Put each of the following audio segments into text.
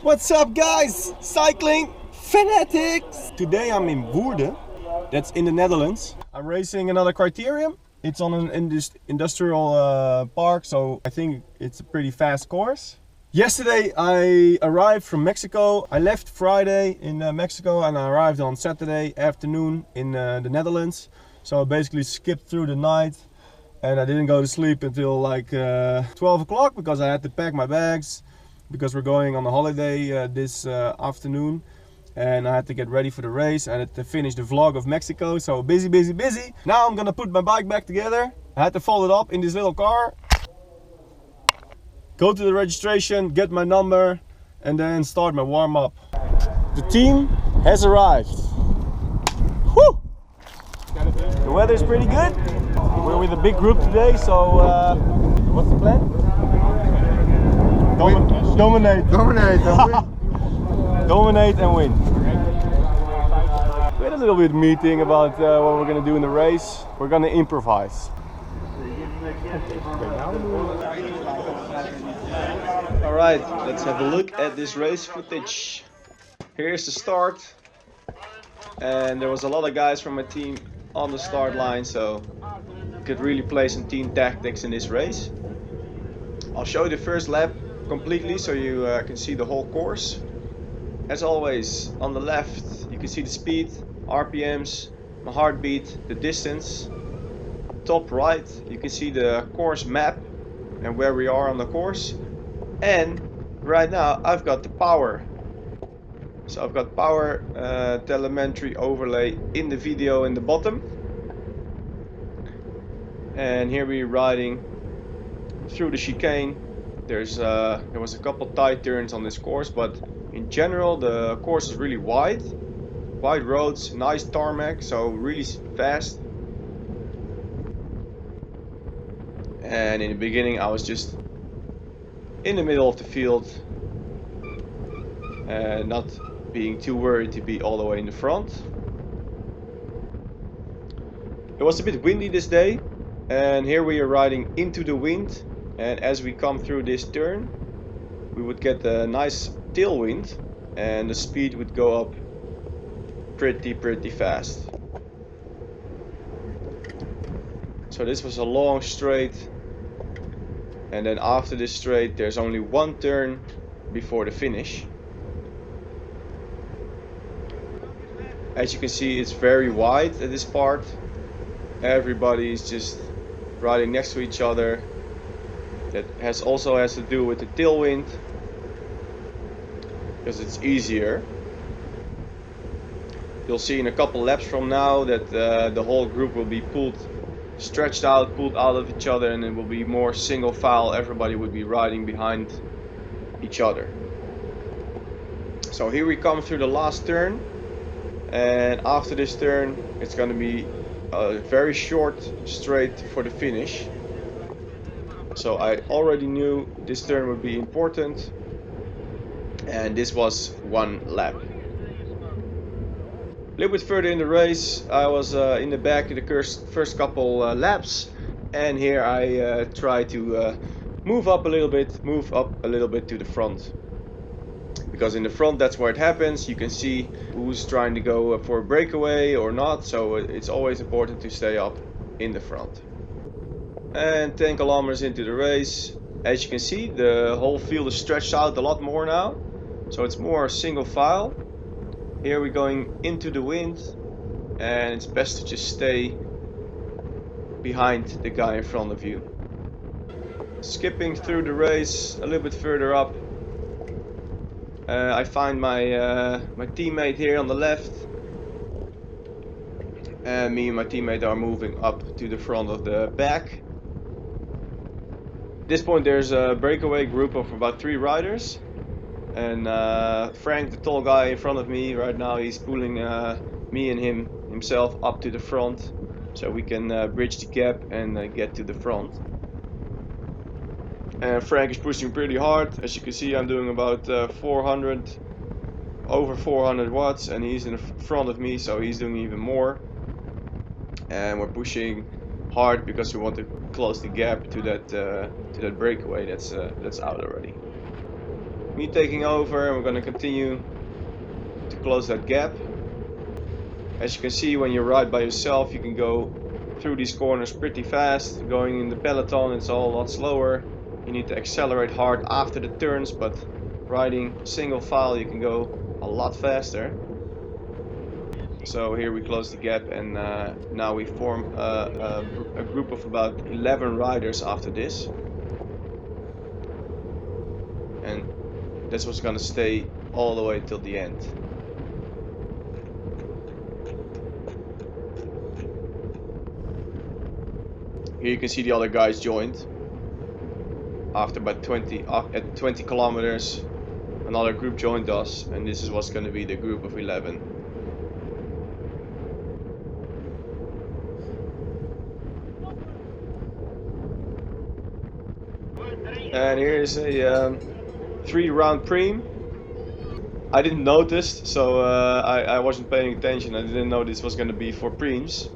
What's up guys, cycling fanatics! Today I'm in Woerden, that's in the Netherlands. I'm racing another criterium. It's on an industrial park, so I think it's a pretty fast course. Yesterday I arrived from Mexico. I left Friday in Mexico and I arrived on Saturday afternoon in the Netherlands. So I basically skipped through the night and I didn't go to sleep until like 12 o'clock because I had to pack my bags. Because we're going on a holiday this afternoon and I had to get ready for the race. I had to finish the vlog of Mexico, so busy. Now I'm gonna put my bike back together. I had to fold it up in this little car, go to the registration, get my number and then start my warm-up. The team has arrived. Whew! The weather is pretty good. We're with a big group today, so what's the plan? Dominate. Dominate and win. Dominate and win. We had a little bit meeting about what we're going to do in the race. We're going to improvise. Alright, let's have a look at this race footage. Here's the start. And there was a lot of guys from my team on the start line, so could really play some team tactics in this race. I'll show you the first lap completely so you can see the whole course. As always, on the left you can see the speed, RPMs, my heartbeat, the distance. Top right you can see the course map and where we are on the course. And right now I've got the power. So I've got power telemetry overlay in the video in the bottom. And here we're riding through the chicane. There was a couple tight turns on this course, but in general the course is really wide roads, nice tarmac, so really fast. And in the beginning I was just in the middle of the field and not being too worried to be all the way in the front. It was a bit windy this day and here we are riding into the wind. And as we come through this turn, we would get a nice tailwind and the speed would go up pretty fast. So this was a long straight, and then after this straight there's only one turn before the finish. As you can see, it's very wide at this part. Everybody is just riding next to each other. That also has to do with the tailwind, because it's easier. You'll see in a couple laps from now that the whole group will be stretched out, pulled out of each other, and it will be more single file. Everybody would be riding behind each other. So here we come through the last turn, and after this turn it's going to be a very short straight for the finish. So I already knew this turn would be important, and this was one lap. A little bit further in the race I was in the back in the first couple laps, and here I try to move up a little bit to the front. Because in the front that's where it happens. You can see who's trying to go for a breakaway or not, so it's always important to stay up in the front. And 10 kilometers into the race, as you can see, the whole field is stretched out a lot more now, so it's more single file. Here we're going into the wind, and it's best to just stay behind the guy in front of you. Skipping through the race a little bit further up, I find my teammate here on the left, and me and my teammate are moving up to the front of the back. At this point there's a breakaway group of about 3 riders, and Frank, the tall guy in front of me right now, he's pulling me and himself up to the front so we can bridge the gap and get to the front. And Frank is pushing pretty hard. As you can see, I'm doing about over 400 watts, and he's in front of me, so he's doing even more. And we're pushing hard because we want to close the gap to that breakaway that's out already. me taking over, and we're going to continue to close that gap. As you can see, when you ride by yourself, you can go through these corners pretty fast. Going in the peloton, it's all a lot slower. You need to accelerate hard after the turns, but riding single file, you can go a lot faster. So here we close the gap, and now we form a group of about 11 riders after this. And this was gonna stay all the way till the end. Here you can see the other guys joined. After about 20 kilometers, another group joined us, and this is what's going to be the group of 11. And here's a 3-round preem. I didn't notice, so I wasn't paying attention. I didn't know this was going to be for preems.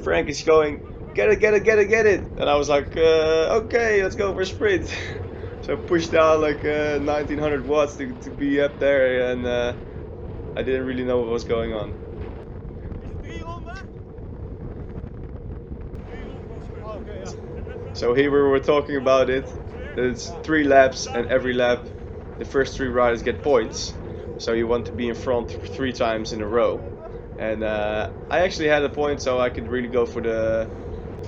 Frank is going, get it, get it, get it, get it. And I was like, okay, let's go for a sprint. So pushed down like 1900 watts to be up there, and I didn't really know what was going on. So here we were talking about it. It's 3 laps, and every lap the first 3 riders get points. So you want to be in front 3 times in a row. And I actually had a point, so I could really go for the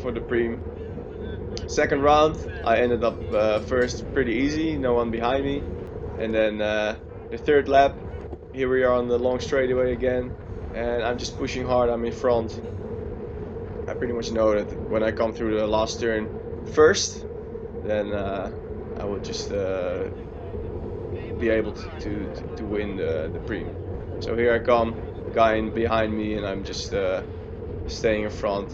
preem. Second round, I ended up first, pretty easy, no one behind me. And then the third lap, here we are on the long straightaway again, and I'm just pushing hard. I'm in front. I pretty much know that when I come through the last turn first, then I will just be able to win the preem. So here I come, guy behind me, and I'm just staying in front.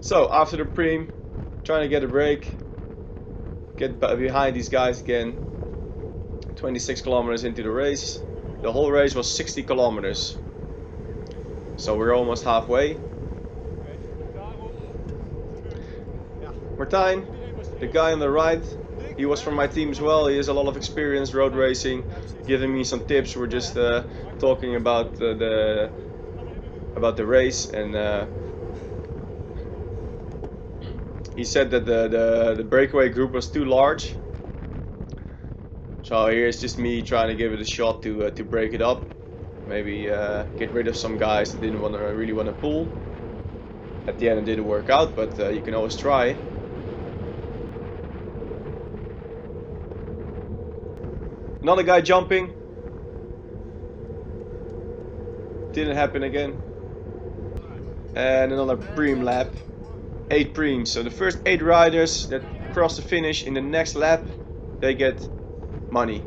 So after the preem, trying to get a break, get behind these guys again. 26 kilometers into the race. The whole race was 60 kilometers. So we're almost halfway. Martijn, the guy on the right, he was from my team as well. He has a lot of experience road racing, giving me some tips. We're just talking about the race, and he said that the breakaway group was too large. So here's just me trying to give it a shot to break it up. Maybe get rid of some guys that didn't really want to pull. At the end it didn't work out, but you can always try. Another guy jumping. Didn't happen again. And another preem lap. 8 preems. So the first 8 riders that cross the finish in the next lap, they get money.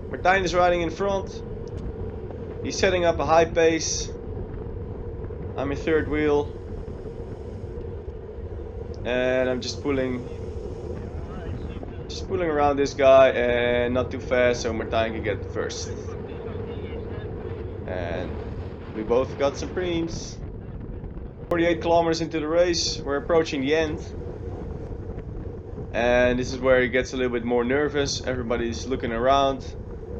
Martijn is riding in front. He's setting up a high pace. I'm in third wheel. And I'm just pulling around this guy, and not too fast so Martijn can get first. And we both got some preems. 48 kilometers into the race, we're approaching the end. And this is where it gets a little bit more nervous. Everybody's looking around.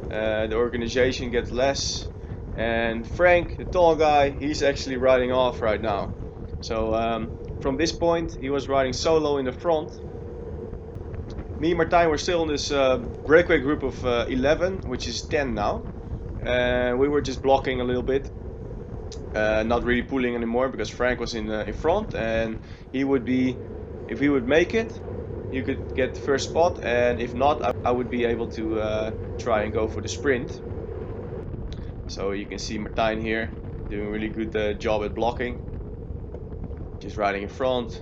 The organization gets less. And Frank, the tall guy, he's actually riding off right now. So from this point, he was riding solo in the front. Me and Martijn were still in this breakaway group of 11, which is 10 now. And we were just blocking a little bit. Not really pulling anymore because Frank was in front, and he would be, if he would make it, you could get the first spot, and if not, I would be able to try and go for the sprint. So you can see Martijn here doing a really good job at blocking, just riding in front,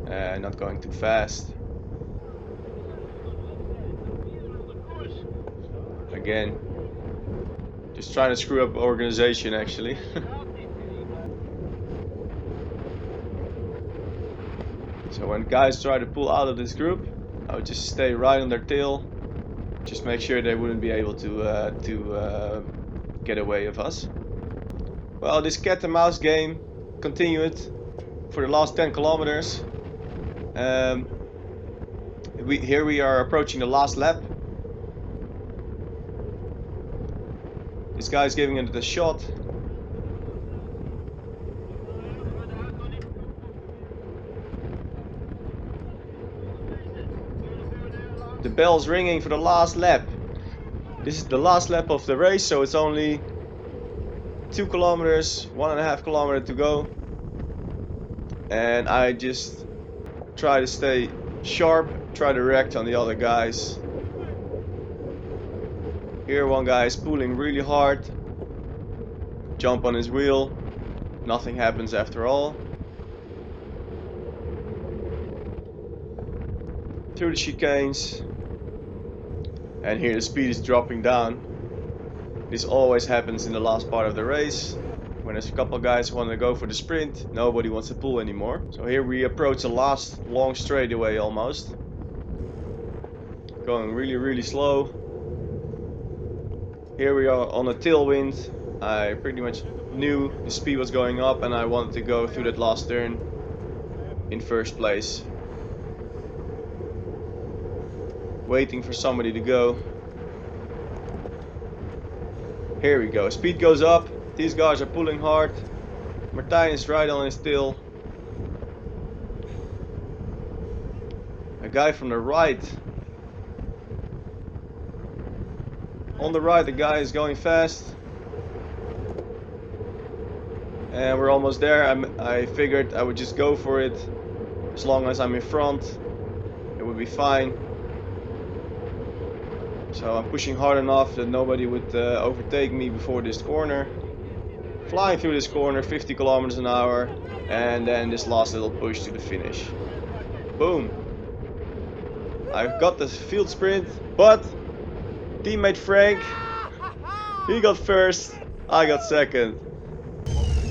not going too fast. Again, just trying to screw up organization actually. So when guys try to pull out of this group, I would just stay right on their tail, just make sure they wouldn't be able to get away of us. Well, this cat and mouse game continued for the last 10 kilometers. Here we are approaching the last lap. This guy's giving it a shot. The bell's ringing for the last lap. This is the last lap of the race, so it's only 2 kilometers, 1.5 kilometers to go. And I just try to stay sharp, try to react on the other guys. Here one guy is pulling really hard. Jump on his wheel. Nothing happens after all. Through the chicanes. And here the speed is dropping down. This always happens in the last part of the race. When there's a couple of guys who want to go for the sprint, nobody wants to pull anymore. So here we approach the last long straightaway almost. Going really slow. Here we are on a tailwind. I pretty much knew the speed was going up and I wanted to go through that last turn in first place. Waiting for somebody to go. Here we go, speed goes up. These guys are pulling hard. Martijn is right on his tail. A guy from the right. On the right, the guy is going fast. And we're almost there. I figured I would just go for it. As long as I'm in front, it would be fine. So I'm pushing hard enough that nobody would overtake me before this corner. Flying through this corner, 50 kilometers an hour, and then this last little push to the finish. Boom! I've got the field sprint, but teammate Frank, he got first, I got second.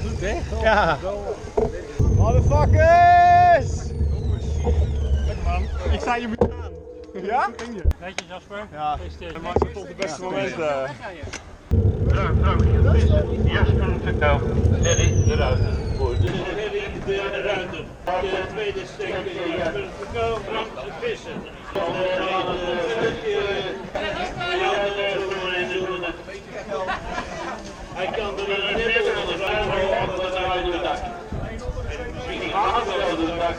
Goed hè? Ja! Motherfuckers! Lekker man. Ik sta je moet gaan. Ja? Netjes Jasper. Ja, dat maakt tot de beste momenten. Frank, Jasper te kou. Harry, de ruiter. Harry, de ruiter. De tweede stekker, Jasper te kou, Frank de vissen. Hij kan er net onder de ruiter op het dak. Misschien gaat het wel de dak.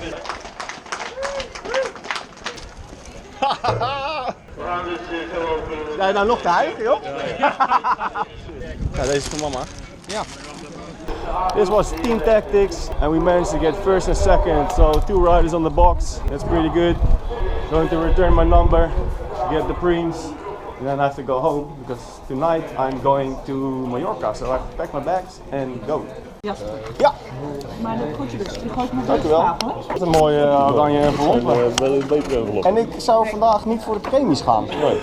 Sta je nou nog te hijgen, joh? Ja, deze is voor mama. Ja. This was team tactics and we managed to get first and second, so 2 riders on the box. That's pretty good. Going to return my number, get the preems, and then I have to go home because tonight I'm going to Mallorca, so I have to pack my bags and go. Jasper. Ja. Maar dat goed je dus. Die gooit me Dankjewel. Wat een mooie oranje envelop. Wel een betere envelop. En ik zou vandaag niet voor de premies gaan. Nee.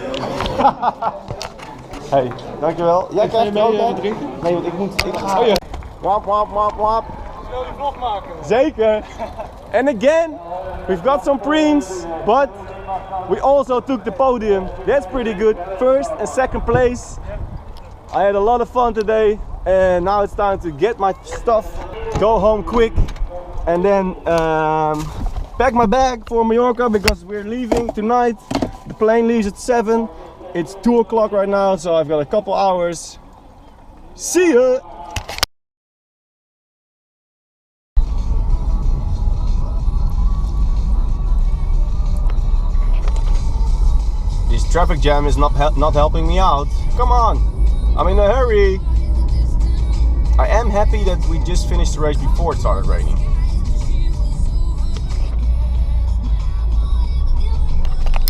Hey, dankjewel. Jij krijgt er ook bij? drinken? Nee, want ik ga... Oh ja. Wap, wap, wap, wap. Wil je vlog maken? Zeker. And again, we've got some preems, but we also took the podium. That's pretty good. First and second place. I had a lot of fun today. And now it's time to get my stuff, go home quick, and then pack my bag for Mallorca because we're leaving tonight. The plane leaves at 7. It's 2 o'clock right now, so I've got a couple hours. See ya! This traffic jam is not helping me out. Come on, I'm in a hurry. I am happy that we just finished the race before it started raining.